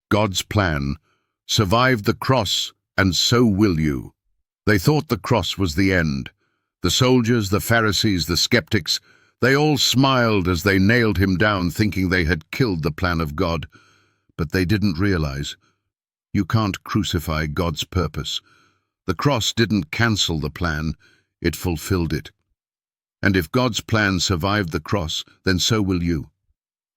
God's plan, survived the cross, and so will you. They thought the cross was the end. The soldiers, the Pharisees, the skeptics, they all smiled as they nailed him down, thinking they had killed the plan of God. But they didn't realize. You can't crucify God's purpose. The cross didn't cancel the plan, it fulfilled it. And if God's plan survived the cross, then so will you.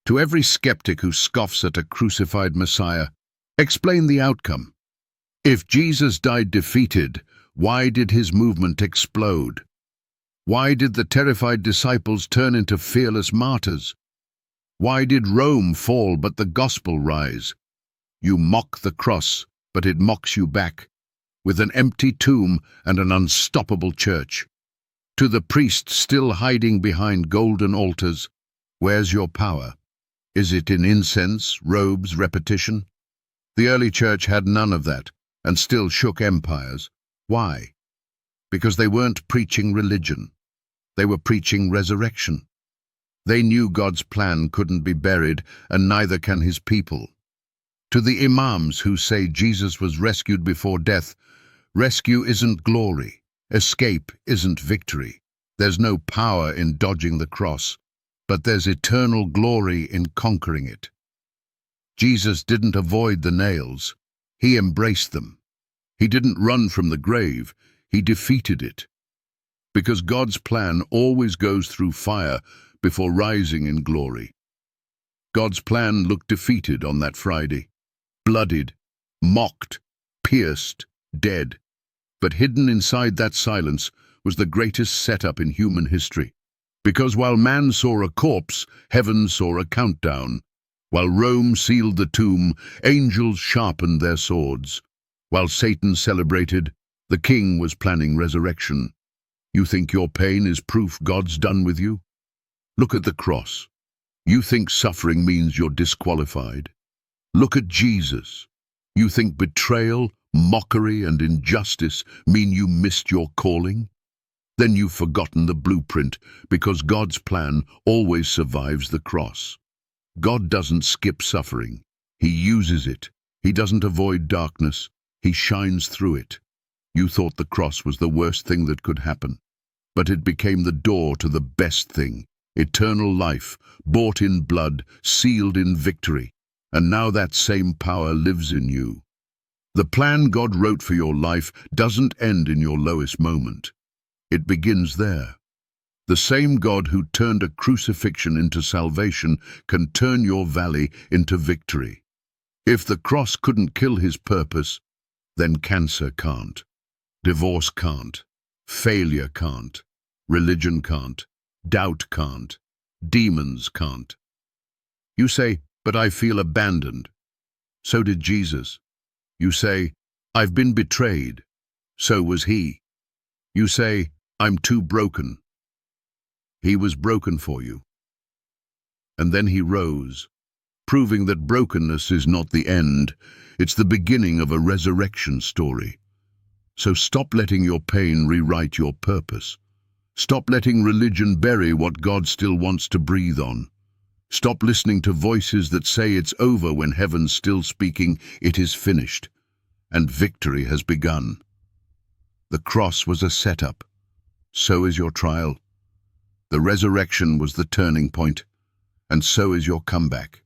To every skeptic who scoffs at a crucified Messiah, explain the outcome. If Jesus died defeated, why did his movement explode? Why did the terrified disciples turn into fearless martyrs? Why did Rome fall but the gospel rise? You mock the cross, but it mocks you back, with an empty tomb and an unstoppable church. To the priest still hiding behind golden altars, where's your power? Is it in incense, robes, repetition? The early church had none of that, and still shook empires. Why? Because they weren't preaching religion. They were preaching resurrection. They knew God's plan couldn't be buried, and neither can his people. To the imams who say Jesus was rescued before death, rescue isn't glory. Escape isn't victory. There's no power in dodging the cross, but there's eternal glory in conquering it. Jesus didn't avoid the nails. He embraced them. He didn't run from the grave. He defeated it. Because God's plan always goes through fire before rising in glory. God's plan looked defeated on that Friday. Bloodied, mocked, pierced, dead. But hidden inside that silence was the greatest setup in human history. Because while man saw a corpse, heaven saw a countdown. While Rome sealed the tomb, angels sharpened their swords. While Satan celebrated, the king was planning resurrection. You think your pain is proof God's done with you? Look at the cross. You think suffering means you're disqualified? Look at Jesus. You think betrayal, mockery, and injustice mean you missed your calling? Then you've forgotten the blueprint, because God's plan always survives the cross. God doesn't skip suffering. He uses it. He doesn't avoid darkness. He shines through it. You thought the cross was the worst thing that could happen, but it became the door to the best thing, eternal life, bought in blood, sealed in victory. And now that same power lives in you. The plan God wrote for your life doesn't end in your lowest moment. It begins there. The same God who turned a crucifixion into salvation can turn your valley into victory. If the cross couldn't kill his purpose, then cancer can't, divorce can't, failure can't, religion can't, doubt can't, demons can't. You say, but I feel abandoned. So did Jesus. You say, I've been betrayed. So was he. You say, I'm too broken. He was broken for you. And then he rose, proving that brokenness is not the end, it's the beginning of a resurrection story. So stop letting your pain rewrite your purpose. Stop letting religion bury what God still wants to breathe on. Stop listening to voices that say it's over when heaven's still speaking, it is finished, and victory has begun. The cross was a setup. So is your trial. The resurrection was the turning point, and so is your comeback.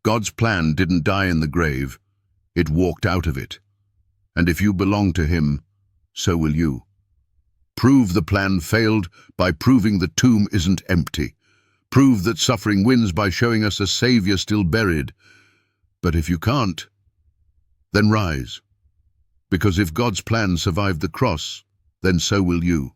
God's plan didn't die in the grave, it walked out of it. And if you belong to him, so will you. Prove the plan failed by proving the tomb isn't empty. Prove that suffering wins by showing us a Savior still buried. But if you can't, then rise. Because if God's plan survived the cross, then so will you.